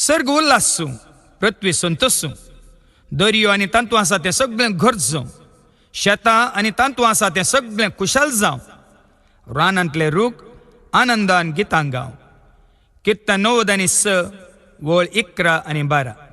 सर्ग उल्हासूं पृथ्वी संतोषूं दर्यो आनी तांतू आसा तें सगळें गरजूं शेतां आनी तांतू आसा तें सगळें कुशाल जावं रानांतले रूख आनंदान गितां गाव कित्तां 9 आनी 6 वळ 11 आनी 12.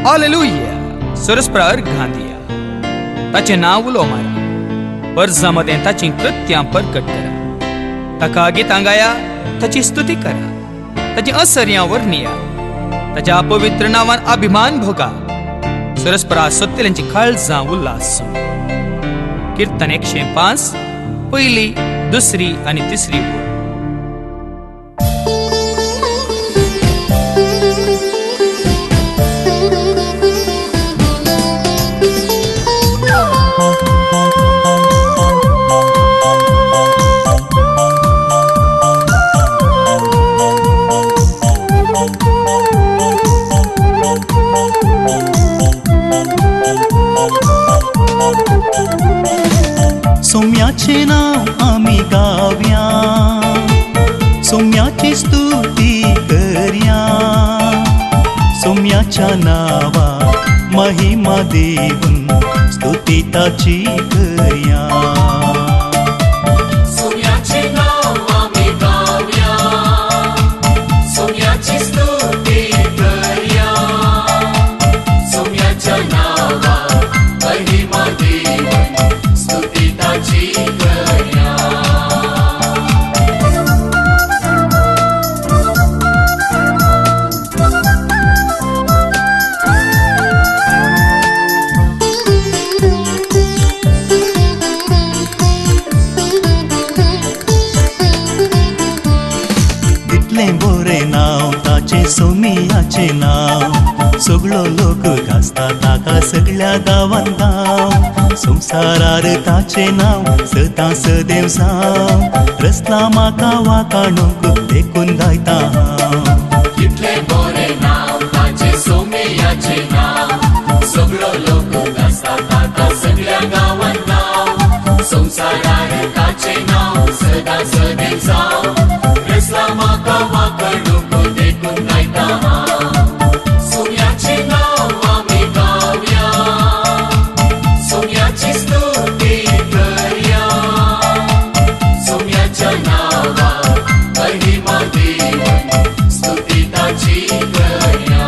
हालेलुया सरस्परा अर्घां दिया ताचें नांव उलो मारा वर्सांमध्ये ताची कृत्यां परगट करा ताका गितां गाया ताची स्तुती करा ताची असर्यां वर्णिया ताच्या अपवित्र नांवान अभिमान भोगा सरस्परा सत्तेल्यांची काळजां उल्हास कीर्तन 105 पहिली दुसरी आणि तिसरी ओळ. सौम्याचे नाव आम्ही गाव्या, सौम्याची स्तुती करया, सौम्याच्या नावा महिमा देऊन स्तुती ताची करया. सौम्याचे नाव आम्ही गाव्या, सौम्याची स्तुती करया, सौम्याच्या नावा महिमा देऊन स्तुती ताची करया. कितले बोरे नाव ताचे सौम्याचे नाव, सगळो लोक घासता ताका सगळ्या गावान गाव. संसारार ताचे नाव सदां सदैव साव, रसला म्हाका वाकाणूक देखून गायता हांव. कितले बरे नाव ताचे सौम्याचे नाव, सगळो लोक घासता ताका सगळ्या गावान नाव. संसारार ताचे नाव सदा सदैव जाव, रसला म्हाका वाकाणूक देखून गायता हांव. सौम्याचे नाव आमी गावया, सौम्याची स्तुती करया, सौम्याच्या नावार महिमा देऊन स्तुती ताची करया.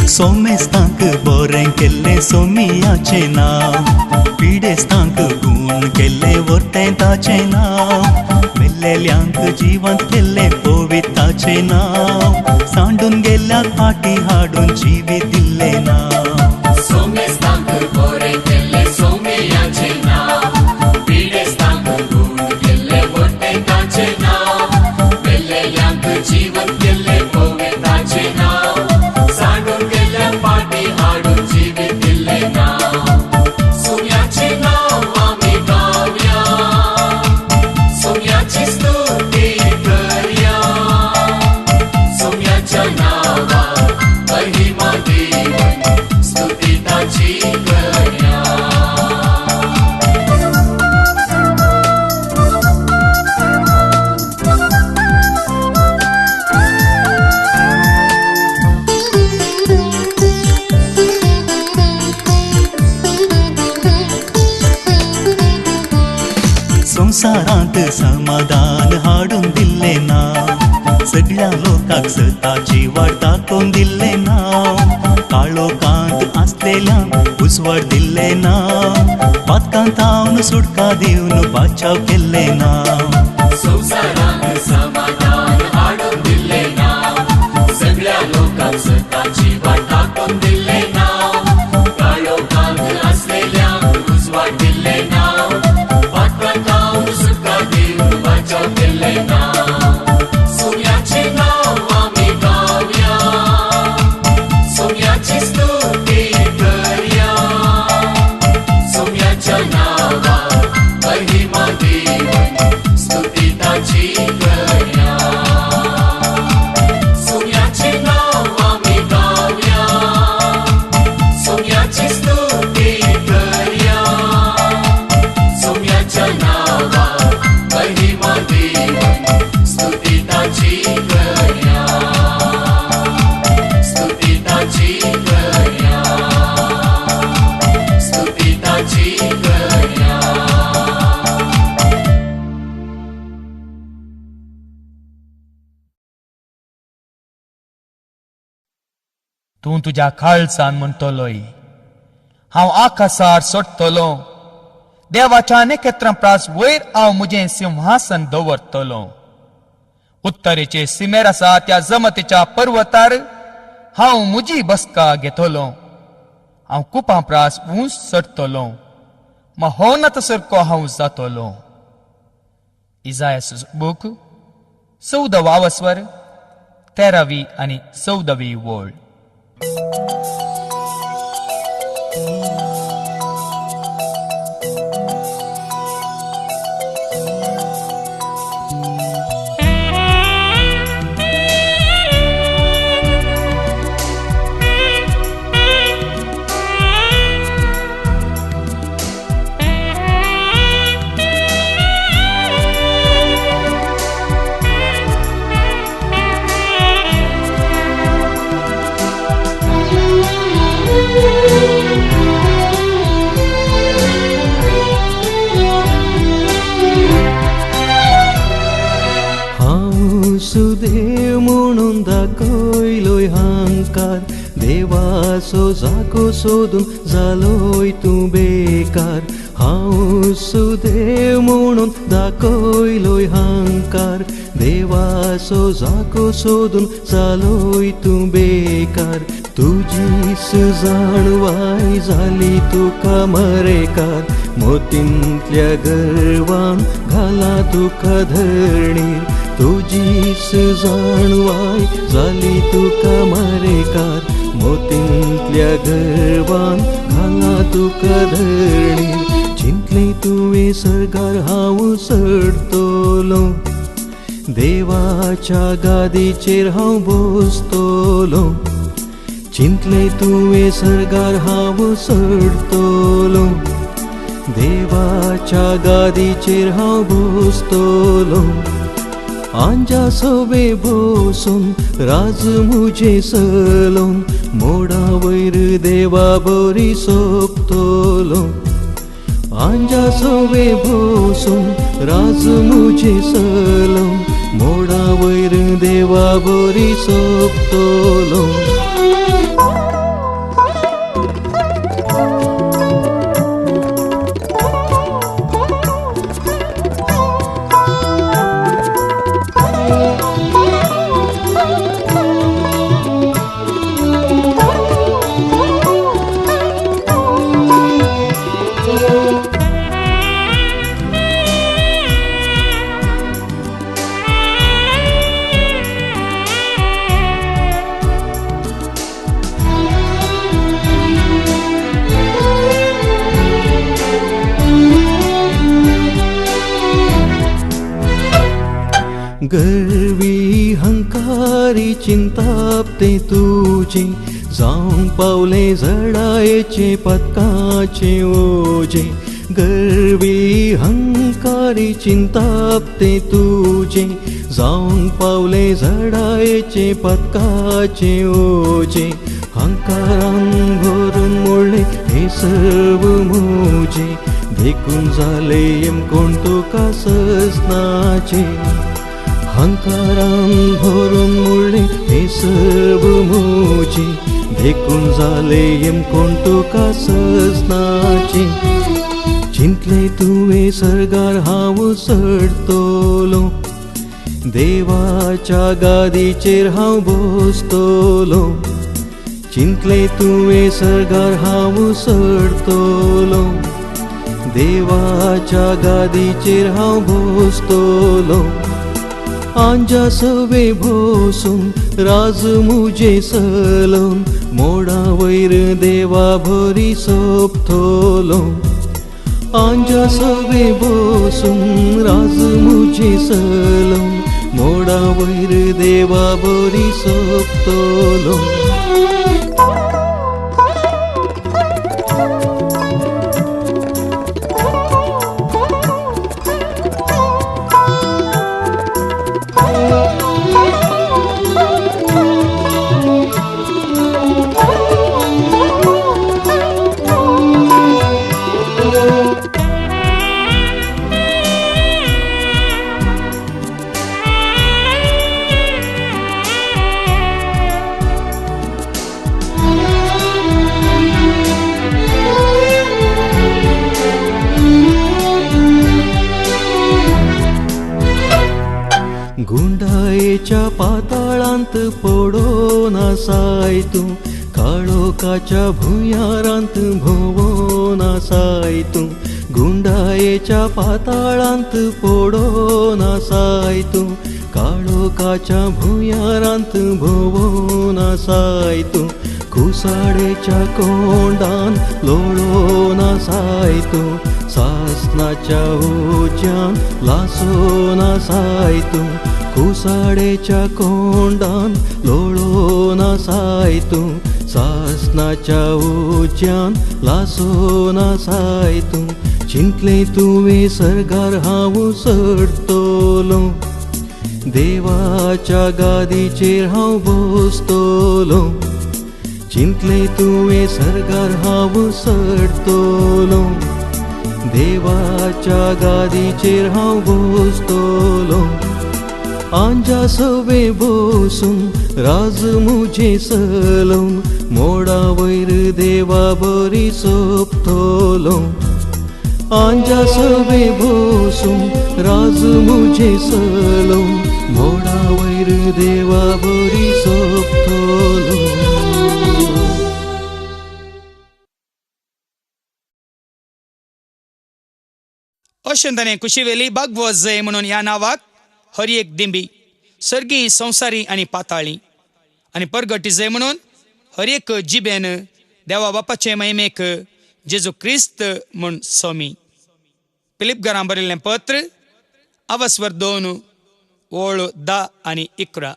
सोमेस्तांक बोरें केल्ले सौम्याचे नाव, पिडेस्तांक गूण केल्ले वर्तें ताचे नाव. मेल्लेल्यांक जिवंत केल्ले पवित्राचे नाव, सांडून गेल्ल्याक फाटी हाडून जिवीत दिल्ले नाव. सोमेस्तांक बरे केल्ले सौम्याचे नाव, पिडेस्तांक गूण केल्ले वर्तें ताचे नाव. मेल्लेल्यांक जीवन केल्ले पवित्राचे नाव, सांडून गेल्ल्या फाटी हाडून जिवीत दिल्ले नाव. सौम्याचे नाव आमी गावया, सौम्याची स्तुती करया, सौम्याच्या नावार महिमा देऊन स्तुती ताची करया. संसारांत समाधान हाडून दिल्ले नाव, सगळ्या लोकांक सताची वाट दाखोवन दिल्ले नाव. काळोखांत आसलेल्यांक उजवाड दिल्ले नाव, पातकांत हावन सुटका दिवन बाचाव केल्ले नाव. संसारांत समाधान हाडून दिल्ले नाव, सगळ्या लोकांक सताची वाट दाखोवन दिल्ले नाव. काळोखांत आसलेल्यांक उजवाड दिल्ले नाव, पातकांत हावन सुटका दिवन बाचाव केल्ले नाव. सौम्याचे नाव आमी गावया, सौम्याची स्तुती करया, सौम्याच्या नावार महिमा देऊन स्तुती ताची करया. सौम्याचे नाव आमी गावया, सौम्याची स्तुती करया, तूं तुज्या काळजान म्हणटलोय, हांव आकाशार सोडटलो, देवाच्या नखेत्रां प्रास वयर हांव म्हजें सिंहासन दवरतलो. उत्तरेचे सिमेर आसा त्या जमतेच्या पर्वतार हांव म्हजी बसका घेतलो. हांव कुपां प्रास उंच चडटलो, महोन्नत सारको हांव जातलो. इजायास बूक 14 स्वर 13 आनी 14 वळ. देव म्हणून दाखयलोय हांकार, देवाचो जागो सोदून जालोय तूं बेकार. हांव सुदेव म्हणून दाखयलोय हांकार, देवाचो जागो सोदून जालोय तूं बेकार. तुजीच जाणवाय जाली तुका मरेकार, मोतींतल्या गर्वान घाला तुका धरणीर. तुजीच जाणवाय जाली तुका मरेकार, मोतींतल्या गर्वान घाला तुका धरणीर. चिंतले तुवें सर्गार हांव चडटलो, देवाच्या गादीचेर हांव बसतलो. चिंतले तुवें सर्गार हांव चडटलो, देवाच्या गादीचेर हांव बसतलो. आंजा सोबे बसून राज मुझे सलोन, मोडा वयर देवा बरी सोपतलो. आंजा सोबे बसून राज मुझे सलोन, मोडा वयर देवा बरी सोपतलो. गर्वी हंकारी चिंतापते तुझे, जाऊन पावले जडायेचे पदकाचे ओझे. गर्वी हंकारी चिंतापते तुझे, जाऊन पावले जडायेचे पदकाचे ओझे. हंकारान भरून मोडले हे सर्व मोजे, देखून जाले कोण तुका सजनाचे. हंकारान भरून मोडले हे सर्व मोजे, देखून जाले कोण तुका सजनाचे. चिंतले तुवें सर्गार हांव चडटलो, देवाच्या गादीचेर हांव बसतलो. चिंतले तुवें सर्गार हांव चडटलो, देवाच्या गादीचेर हांव बसतलो. आंजा सवे बसून राज मुझे सलोन, मोडा वयर देवा बरी सोपतलो. आंजा सवे बसून राज मुझे सलोन, मोडा वयर देवा बरी सोपतलो. गुंडाळेच्या पाताळांत पडो नासाय तूं, काळोखाच्या भुंयारांत भोंवो नासाय तूं. गुंडाळेच्या पाताळांत पडो नासाय तूं, काळोखाच्या भुंयारांत भोंवो नासाय तूं. कुसाडेच्या कोंडान लोळो नासाय तूं, सासनाच्या ओज्यान लासो नासाय तूं. कुसाडेच्या कोंडान लोळो नासाय तूं, सासनाच्या ओज्यान लासो नासाय तूं. चिंतले तुवें सर्गार हांव सरतलों, देवाच्या गादीचेर हांव बसतलों. चिंतले तुवें सर्गार हांव सरतलों, देवाच्या गादीचेर हांव बसतलों. आंजा सवे बसून राज मुझे सलोवन, मोडा वयर देवा बरी सोपतलों. आंजा सवे बसून राज मुझे सलोवन, मोडा वयर देवा बरी सोपतलों. अशें ताणें कुशीवेली बागवत जय म्हणून ह्या नावाक हर एक दिंबी, सर्गी, संवसारी आनी पाताळी आनी परगटी जय म्हणून हर एक जिबेन देवा बापाचे महिमेक जेजू क्रिस्त म्हूण सोमी. फिलिप घरां बरयल्लें पत्र, आवस्वर 2 ओळ 10 आनी 11.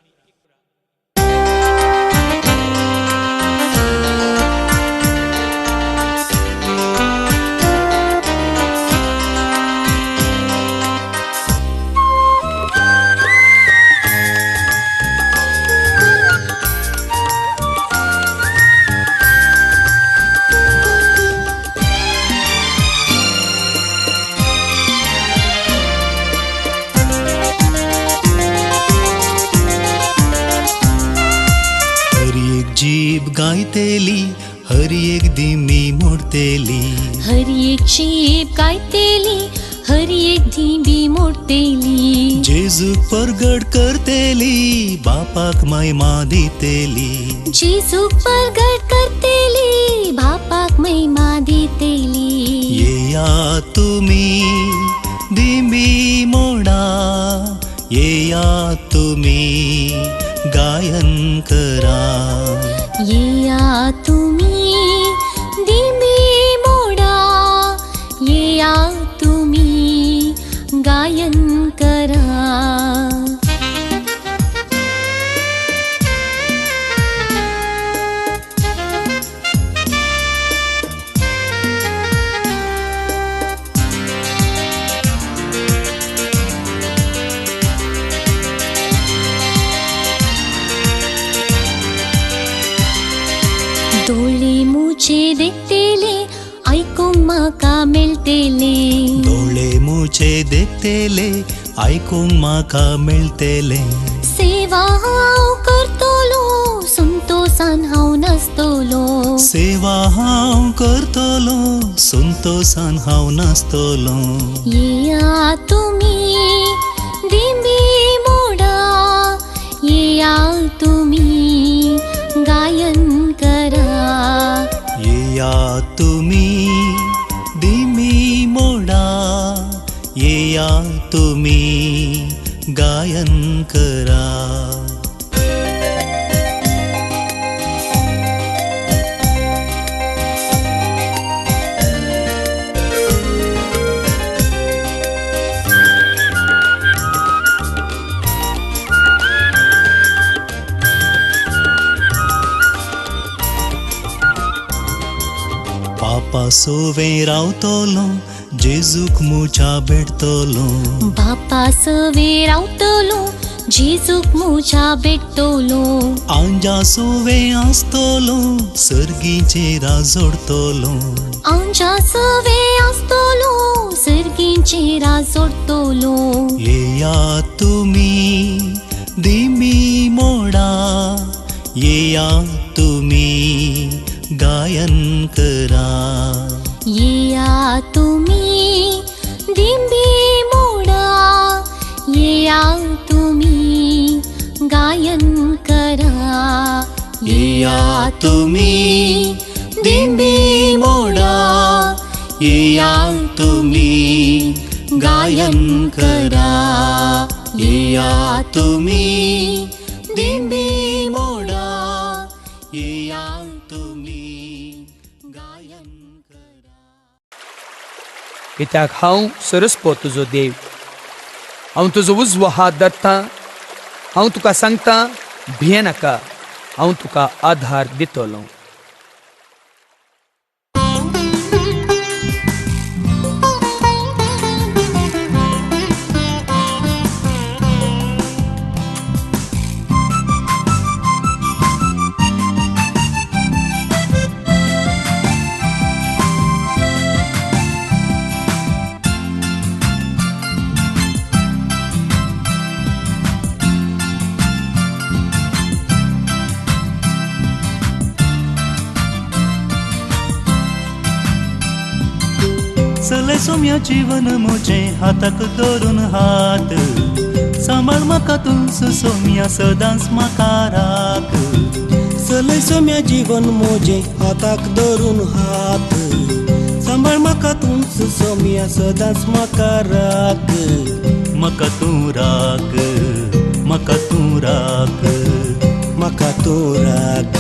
जीब गायतेली, हर एक दिमी मोडतेली. हर एक जीब गायतेली, हर एक दिमी मोडतेली. जेजूक परगट करतेली, बापाक महिमा दितेली. जेजूक परगट करतेली, बापाक महिमा दितेली. येया तुमी दिमी मोडा, येया तुमी गायन करा. येया तुमी दिमी मोडा, येया तुमी गायन करा. डोळे मुझे देखतेले, ऐकूंक म्हाका मेळटेले. डोळे मुझे देखतेले, ऐकूंक म्हाका मेळटेले. सेवा हांव करतलो, संतोषान हांव नाचतलो. सेवा हांव करतलो, संतोषान हांव नाचतलो. येया तुमी दिमी मोडा, येया तुमी गायन करा. येया तुमी दिमी मोडा, येया तुमी गायन करा. बापा सोवे रावतलो, जेजूक मुझा भेटतलो. बापा सवे रावतलो, जेजूक मुझा भेटतलो. आंजा सोवे आसतलो, सर्गीचे राजोडतलो. आंजा सवे आसतलो, सर्गींचे राजोडतलो. येया तुमी दिमी मोडा, येया तुमी गायन करा. येया तुमी दिमी मोडा, येया तुमी गायन करा येया तुम्ही दिंडी मोडा, येया तुम्ही गायन करा, येया तुम्ही दिंडी मोडा, येया तुम्ही गायन करा. कित्याक हांव सरस्पो तुजो देव, हांव तुजो उजवो हात धरतां. हांव तुका सांगतां, भिये नाका, हांव तुका आधार दितलो. चलय सोम्या जीवन मोजे हाताक धरून हात, सांबाळ म्हाका तुंस सोम्या सदांच म्हाका राख. चलय सोम्या जीवन मोजे हाताक धरून हात, सांबाळ म्हाका तुंच सोम्या सदांच म्हाका राख. म्हाका तूं राख, म्हाका तूं राख, म्हाका तूं राख,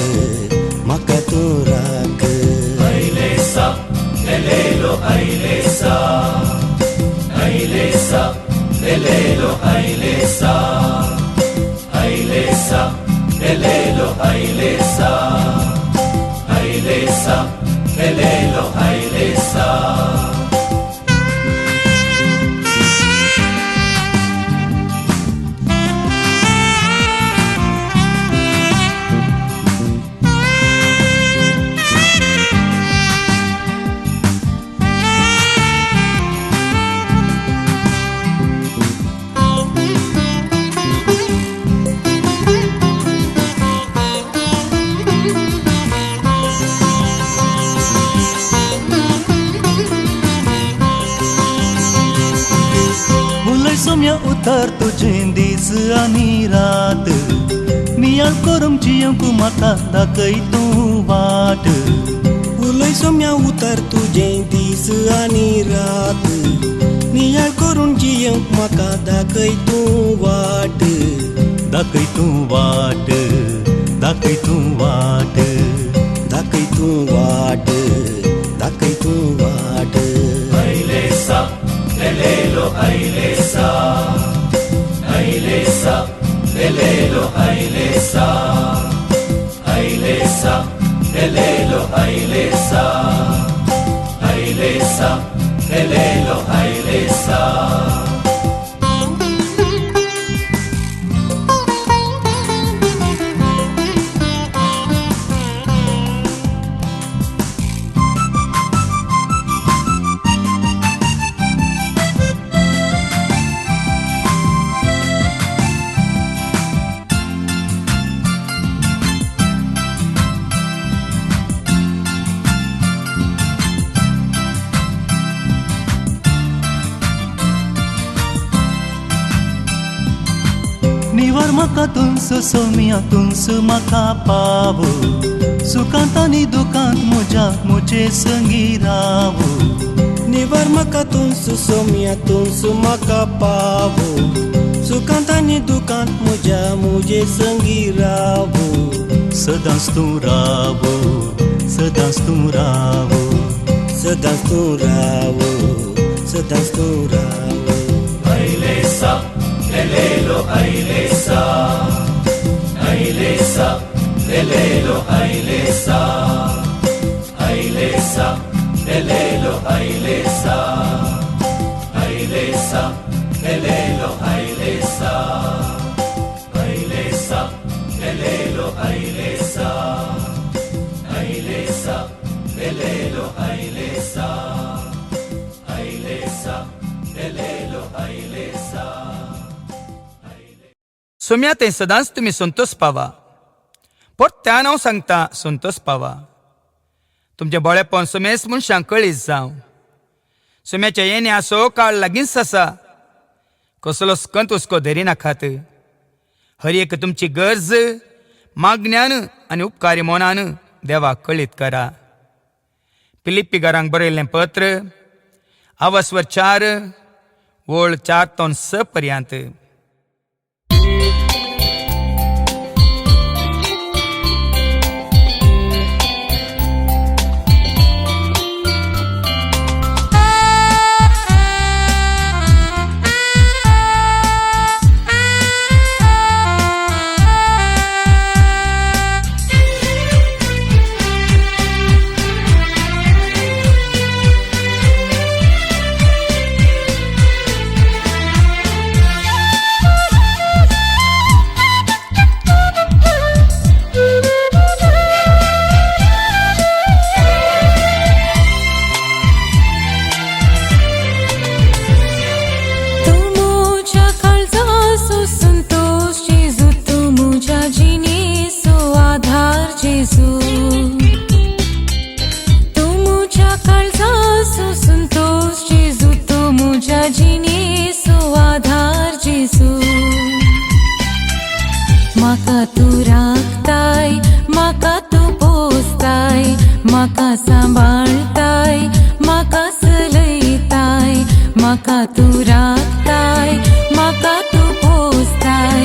म्हाका तूं राख. Ailesa, lelelo, ailesa, ailesa, lelelo, ailesa, ailesa, lelelo, ailesa, ailesa, lelelo, ailesa. Saumya उतर तुझे दीस आनी रात, नियाळ करूंक जियेंक म्हाका दाखय तूं वाट. उलय सोम्या उतर तुजें दीस आनी रात, नियाळ करून जियेंक म्हाका दाखय तूं वाट. दाखय तूं वाट, दाखय तूं वाट, दाखय तूं वाट, दाखय तूं वाट. Ailesa, lelelo, ailesa, ailesa, lelelo, ailesa, ailesa, lelelo, ailesa, ailesa, lelelo, ailesa. निवार म्हाका तुंस सोम्या तुंस म्हाका पाव, सुखांत आनी दुखांत म्हज्या मुजे संगी राव. निवार म्हाका तुंस सोम्या तुंस म्हाका पाव, सुखांत आनी दुखांत म्हज्या मुजे संगी राव. सदांच तूं राव, सदांच तूं राव, सदांच तूं राव, सदांच तूं राव. Ailesa, lelelo, ailesa, ailesa, lelelo, ailesa, ailesa, lelelo, ailesa, ailesa, lelelo, ailesa, ailesa, lelelo, ailesa, ailesa, lelelo, ailesa, ailesa, lelelo, ailesa. Saumya ते सदांच तुम्ही संतोष पावा. परत्यान हांव सांगता, संतोष पावा. तुमचे बळेपण सोमेस मनशांक कळीस जावं. सोम्याच्या येणे आसो काळ लागींच आसा. कसलो स्कंत हुस्को धरी नाकात. हर एक तुमची गरज मागण्यान आणि उपकारी मोनान देवाक कळीत करा. फिलिप्पीकारांक बरयल्लें पत्र अवस्वर 4 ओळ 4 तो 6 पर्यंत. माका तू राखताय, माका तू पोसताय, माका सांभाळताय, माका सलयताय. माका तू राखताय, माका तू पोसताय,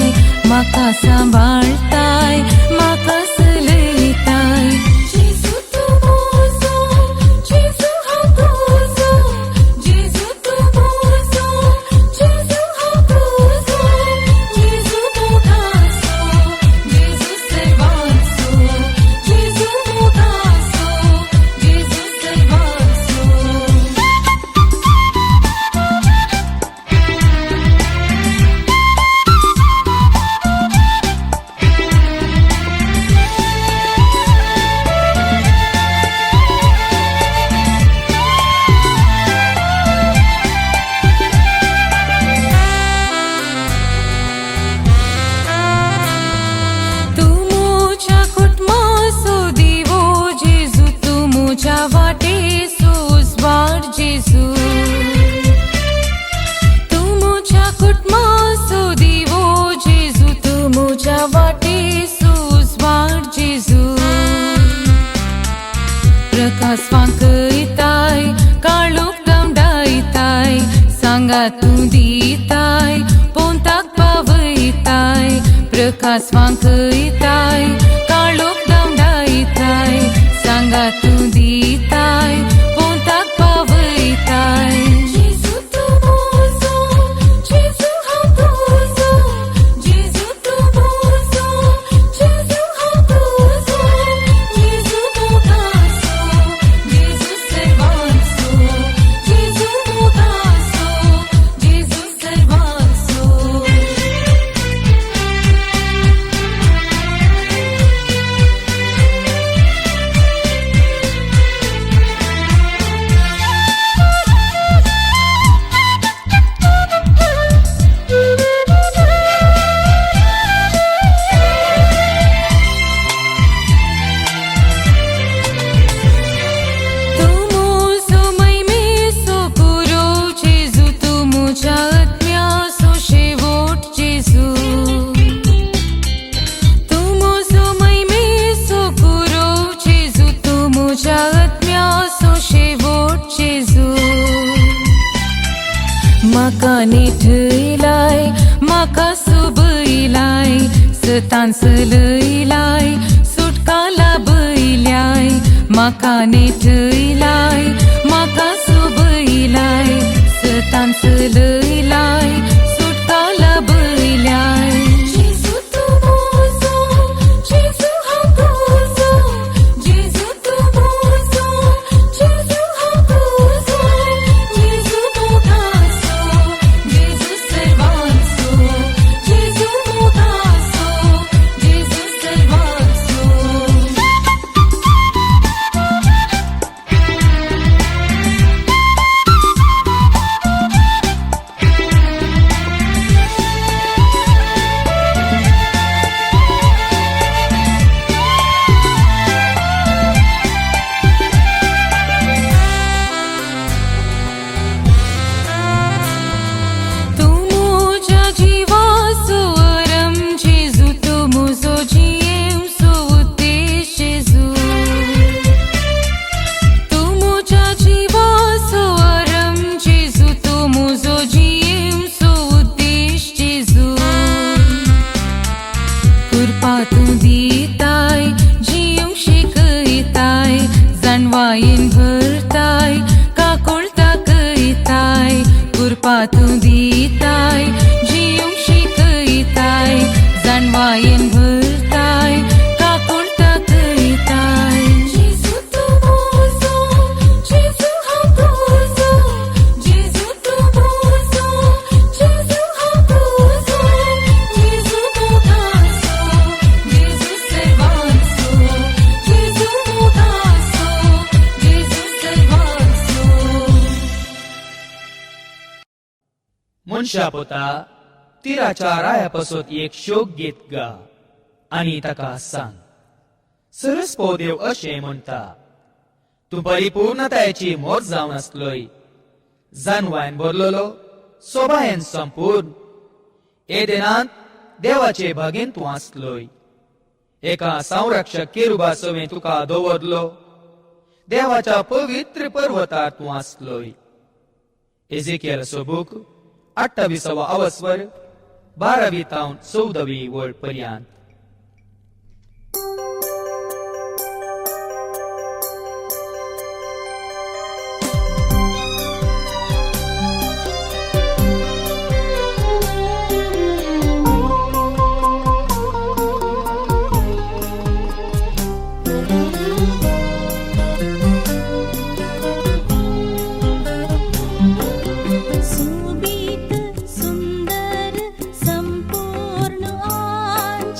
माका सांभाळताय, माका सलयताय. जेजू तू मोजो, जेजू हा तुझो, जेजू तू मोजो, जेजू हा तुझो, जेजू मोगासो, जेजू सर्वांचो, जेजू मोगासो, जेजू सर्वांचो. तू मोच्या कुटुंबासो दिवो जेजू, तू मोच्या वाटेसो उजवाड जेजू. तू मोच्या कुटुंबासो दिवो जेजू, तू मोच्या वाटेसो उजवाड जेजू. प्रकाश वांकयताय, काळोख दमडायताय, सांगा तू दिताय, पोंताक पावयताय. प्रकाश वांकयताय, काळोख दमडायताय, सांगा तू दिताय, पोंताक पावयताय. जेजू तू मोजो, जेजू हा तुझो, जेजू तू मोजो, जेजू हा तुझो, जेजू मोगासो, जेजू सर्वांचो, जेजू मोगासो, जेजू सर्वांचो. तू मोजो मैमेसो पुरो जेजू, तू मोच्या आत्म्यासो शेवट जेजू. तू मोजो मैमेसो पुरो जेजू, तू मोच्या आत्म्यासो शेवट जेजू. माका नेठयलाय, माका सोबयलाय, सतान सलयलाय, सुटका लाभयलाय. माका नेठयलाय, माका सोबयलाय, सतान सलयलाय, सुटका लाभयलाय. जेजू तू मोजो, जेजू हा तुझो, जेजू तू मोजो, जेजू हा तुझो, जेजू मोगासो, जेजू सर्वांचो, जेजू मोगासो, जेजू सर्वांचो. मायेन भरताय काकून ताकयताय जेजू तूं बोजो जेजू हांव तुजो जेजू तूं बोजो जेजू हांव तुजो जेजू मोगासो जेजू सर्वांचो जेजू मोगासो जेजू सर्वांचो मनशा पोता तिराच्या रायापासत एक शोक गीत गा आनी ताका सांग सरस्पो देव अशें म्हणटा तूं परिपूर्णतायेची मोर जावन आसलोय जानवायन भरलोलो सोबायेन संपूर्ण एदेनांत देवाचे भागेन तूं आसलोय एका संरक्षक केरुबा सवें तुका दवरलो देवाच्या पवित्र पर्वतार तूं आसलोय एजेकियल सोबूक 28वा अवस्वर 12वी तावन 14वी वळ पर्यंत सुबीत सुंदर संपूर्ण आंच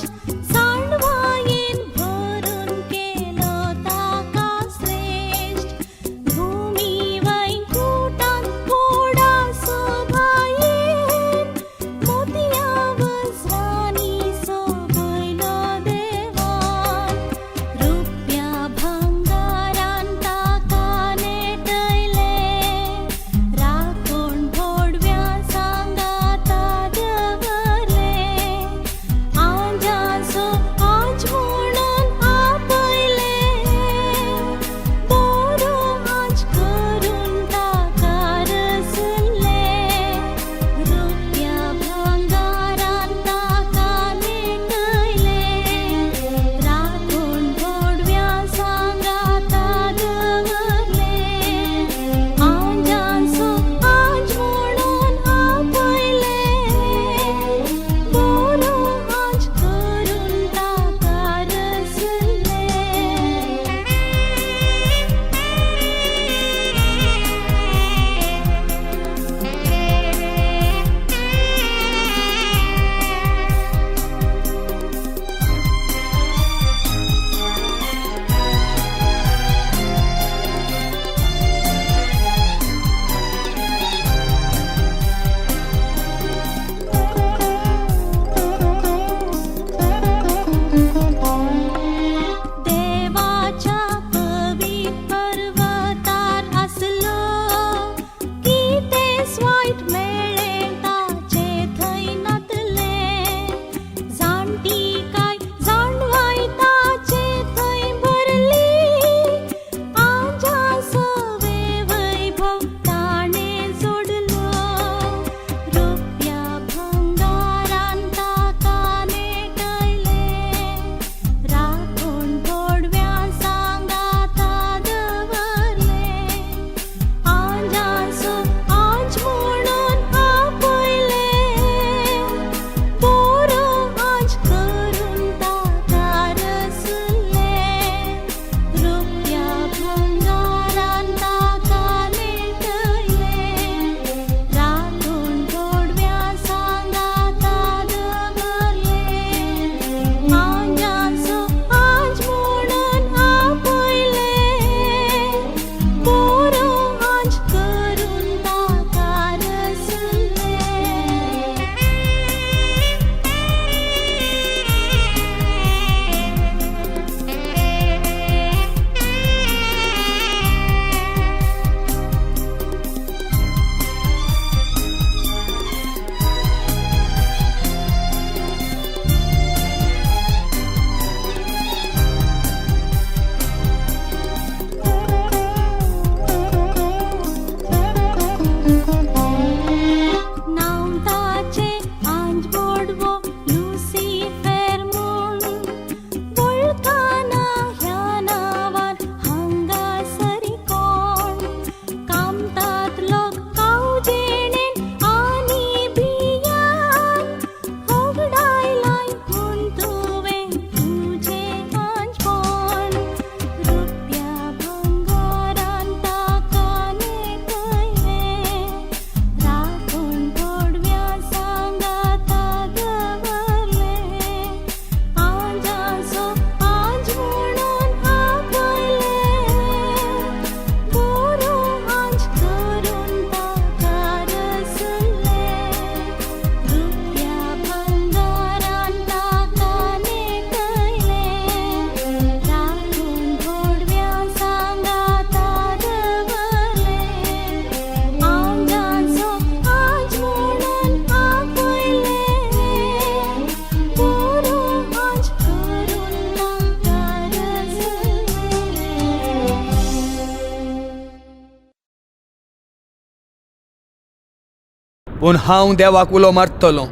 पूण हांव देवाक उलो मारतलों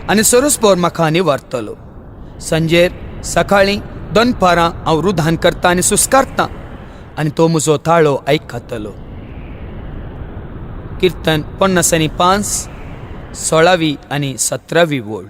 आनी सरस्पोर म्हाका निवारतलो. सांजेर सकाळीं दनपारां हांव रुधान करतां आनी सुस्कारतां आनी तो म्हजो ताळो आयकतलो. किर्तन 55, 16 आनी 17 वोळ.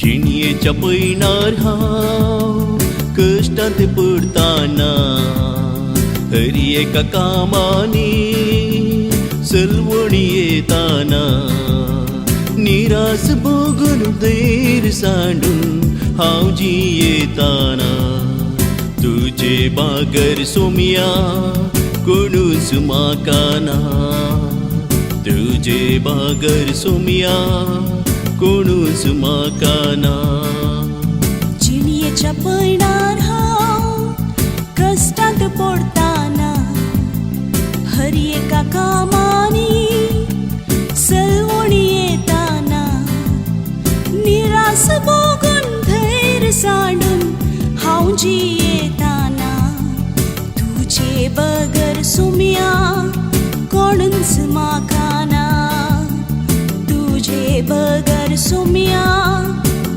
जिणयेच्या पैणार हांव कश्टांत पडताना हरी एका कामांनी सलवणी येताना निरास बघून धैर्य सांडून हांव जियेताना तुजे बागर सोम्या कोणूच म्हाका ना. तुजे बागर सोम्या कोणूच म्हाका ना. जिणयेच्या पैणार हांव कश्टांत पडताना हरी एका कामांनी सलवणी येताना निरास बघून धैर्य सांडून हांव जियेताना तुजे बगर सुम्या कोणूच म्हाका ना. तुजे बगर सुम्या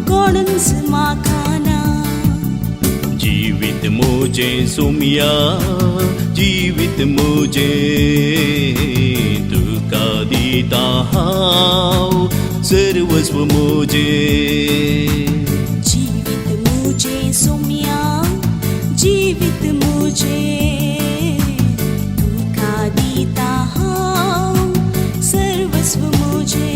कोणूच म्हाका ना. जीवित मोजे सोम्या जीवित मोजे तुका दिता हांव सर्वस्व मोजे. जीवित मुझे सोम्या जीवित मुझे तुका दिता हांव सर्वस्व मुझे.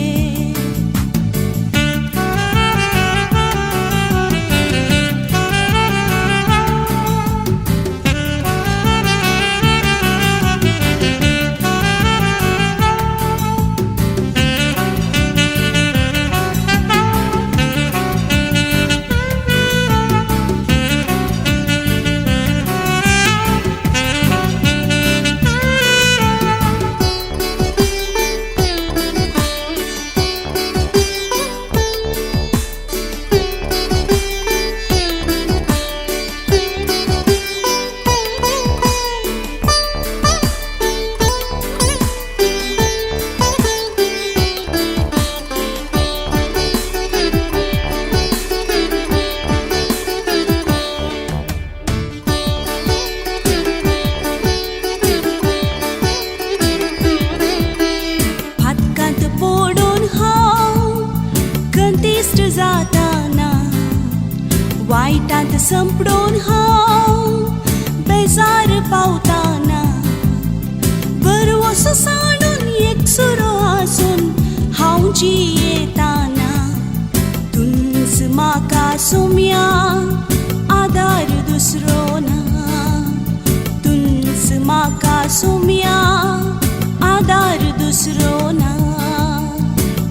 वायटांत संपडून हांव बेजार पावताना बरो सांडून एकसुरो आसून हांव जियेताना तुंच म्हाका सोम्या आदार दुसरो ना. तुंच म्हाका सोम्या आदार दुसरो ना.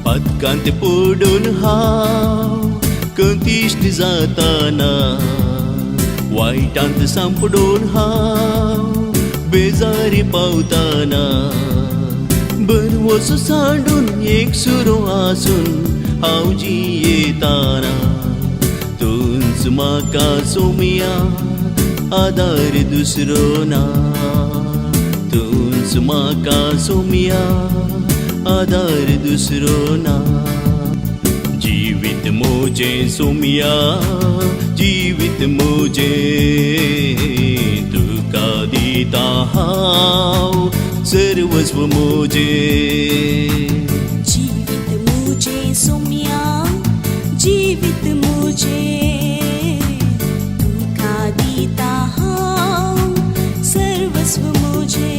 पदकांत पडून हांव कंतिश्ट जाताना वायटांत सांपडून हांव बेजारी पावताना बरवसो सांडून एकसुरो आसून हांव जियेताना तुंच म्हाका सोम्या आदार दुसरो ना. तुंच म्हाका सोम्या आदार दुसरो ना. जीवित मोजे सोम्या जीवित मोजे तुका दिता हांव सर्वस्व मोजे. जीवित मुझे सोम्या जीवित मुझे तुका दिता हांव सर्वस्व मुझे.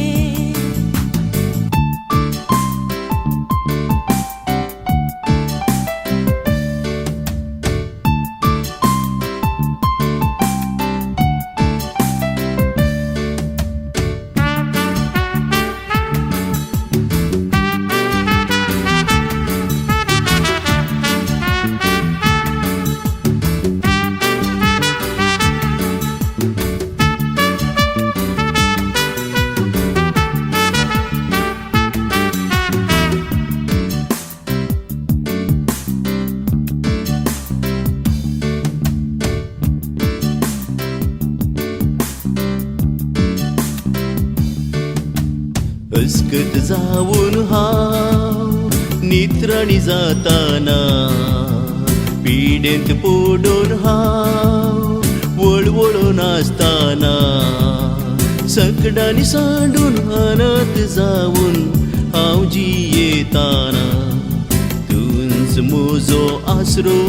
सकत जाऊन हांव नित्राणी जाताना पिडेंत पडून हांव वळवळून आसतना सकडांनी सांडून अनाथ जाऊन हांव जियेताना तूंच म्हजो आसरो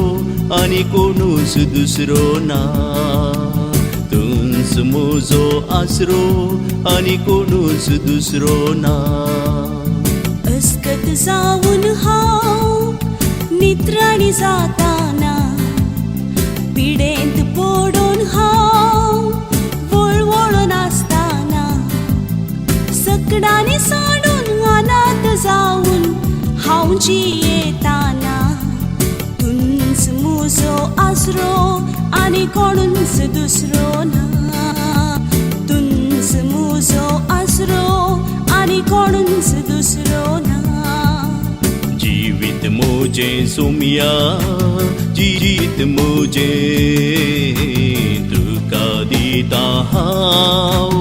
आनी कोणूच दुसरो ना तूंच म्हजो आसरो आनी कोणूच दुसरो ना अस्कत जाऊन हांव नित्राणी जाताना पिडेंत पडून हांव वळवळून आसतना सकडांनी सांडून अनाथ जाऊन हांव जियेताना तूंच म्हजो आसरो आनी कोणूच दुसरो ना तूंच म्हजो आसरो आनी कोणूच दुसरो ना जिवीत म्हजें सोम्या जिवीत म्हजें तुका दिता हांव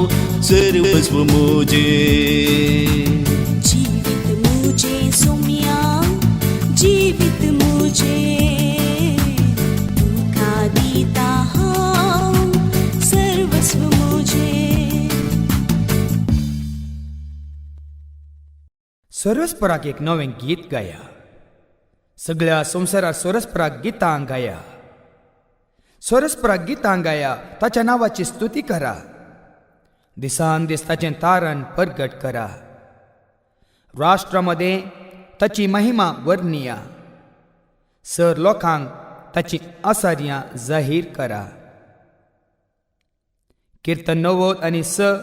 सर्वस्व म्हजें जीवित मुझे सोम्या जीवित मुझे तुका दिता हांव सर्वस्व मुझे सरस्पराक एक नवें गीत गाया सगळ्या संवसारात सरस्पराक गितां गाया सरस्पराक गितां गाया ताच्या नावाची स्तुती करा दिसान दीस ताचें तारण परगट करा राष्ट्रामध्ये ताची महिमा वर्णिया सर लोकांक ताची आसार्यां जाहीर करा कीर्तन 90 आनी 6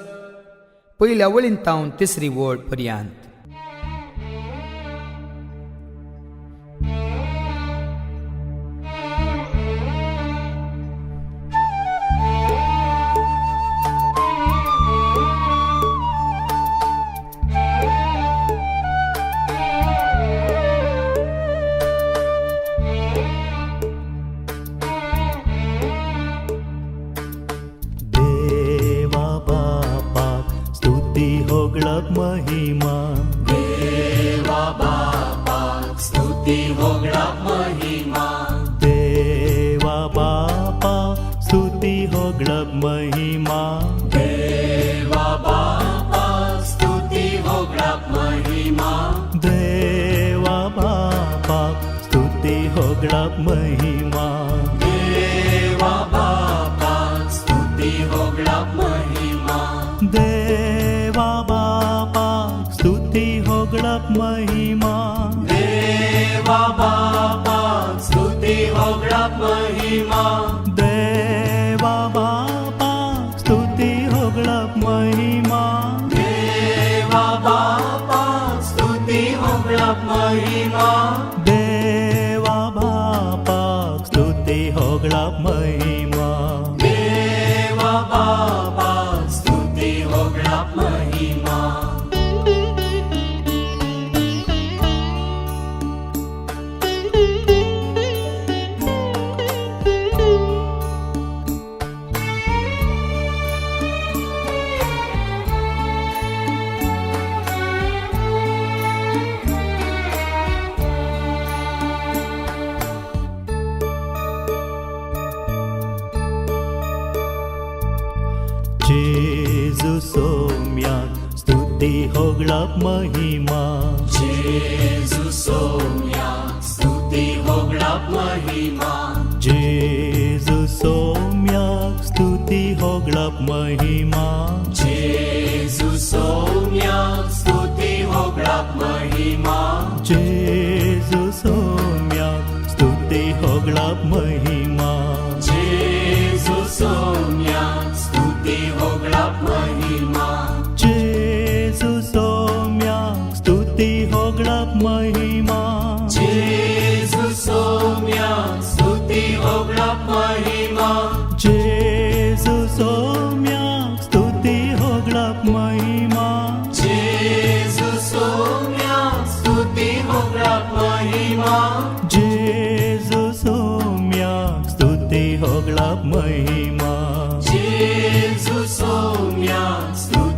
पयल्या वळीन तावन तिसरी वळ पर्यंत देवा बापाक स्तुती होगळक महिमा देवा बापाक स्तुती होगळाक महिमा देवा बापाक स्तुती होगळक महिमा देवा बापाक स्तुती होगळाक महिमा देवा बापाक स्तुती होगळक महिमा देवा बापाक स्तुती होगळाक महिमा देवा बापाक स्तुती होगळक महिमा देवा बापाक स्तुती होगळाक महिमा देवा बापाक स्तुती होगळक महिमा देवा बापाक स्तुती होगळाक महिमा देवा बापाक स्तुती होगळक महिमा देवा बापाक स्तुती होगळाक महिमा जेजू सोम्याक स्तुती होगळक महिमा जेजू सोम्या स्तुती होगळाक महिमा जेजू सोम्याक स्तुती होगळक महिमा जेजू सोम्या स्तुती होगळाक महिमा जेजू सोम्याक स्तुती होगळक महिमा जेजू सोम्या स्तुती होगळाक महिमा जेजू सोम्याक स्तुती होगळक महिमा जेजू सोम्या स्तुती होगळाक महिमा जेजू सोम्याक स्तुती होगळक महिमा जेजू सोम्या स्तुती होगळाक महिमा जेजू सोम्याक स्तुती होगळक महिमा जेजू सोम्या स्तुती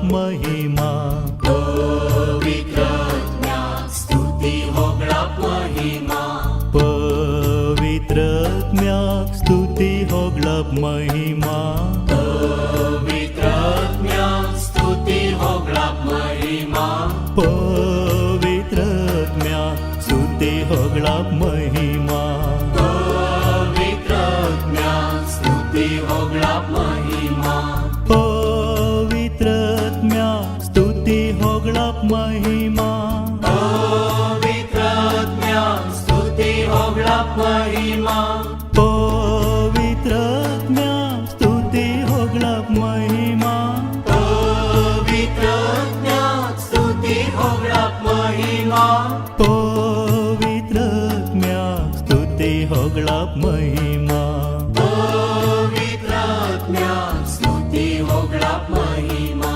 महिमा पवित्रत्म्याक स्तुती होगळाक महिमा पवित्रत्म्याक स्तुती होगळाक महिमा पवित्रत्म्याक स्तुती होगळाक महिमा पवित्रत्म्याक स्तुती होगळाक महिमा पवित्रत्म्याक स्तुती होगळाक महिमा पवित्रत्म्याक स्तुती होगळाक महिमा पवित्रत्म्याक स्तुती होगळाक महिमा पवित्रत्म्याक स्तुती होगळाक महिमा पवित्रत्म्याक स्तुती होगळाक महिमा पवित्रत्म्याक स्तुती होगळाक महिमा पवित्रत्म्याक स्तुती होगळाक महिमा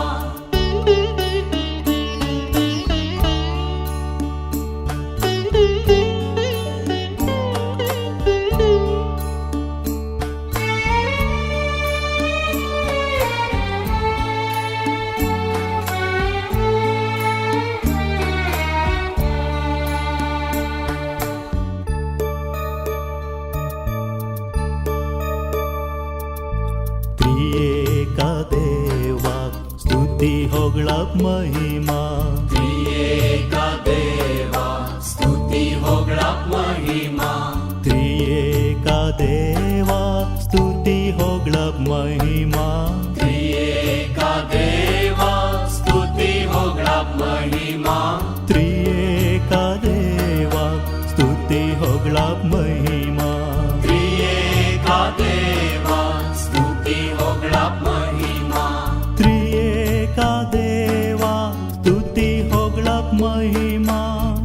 त्रिएका देवाक स्तुती होगळाक महिमा त्रिएका देवा स्तुती होगळाक महिमा त्रिएका देवाक स्तुती होगळाक महिमा त्रिएका देवा स्तुती होगळाक महिमा त्रिएका देवाक स्तुती होगळाक महिमा त्रिएका देवा स्तुती होगळाक महिमा त्रिएका देवाक स्तुती होगळाक महिमा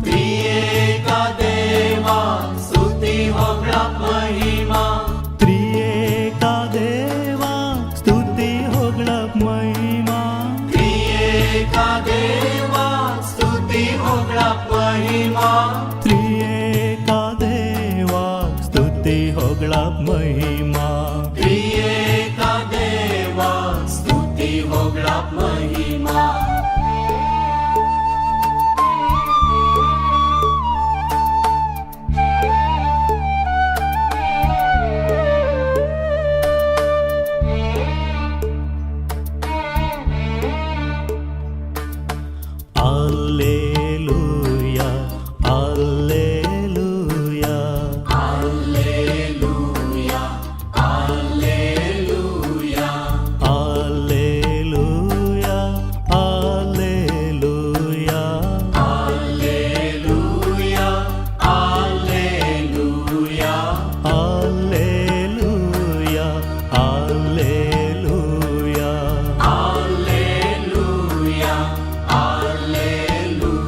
त्रिएका देवा स्तुती होगळाक महिमा त्रिएका देवाक स्तुती होगळाक महिमा त्रिएका देवा स्तुती होगळाक महिमा त्रिएका देवाक स्तुती होगळाक महिमा त्रिएका देवा स्तुती होगळाक महिमा Alleluia, Alleluia, Alleluia, Alleluia, Alleluia, Alleluia, Alleluia, Alleluia, Alleluia, Alleluia, Alleluia, Alleluia.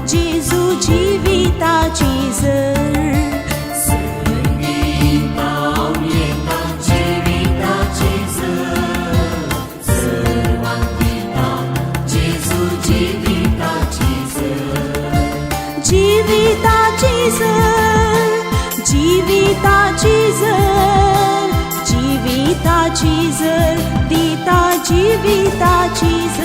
जेजू जिविताची जर जिविताची जर जिविताची जर जिविताची जर दिता जिविताची जर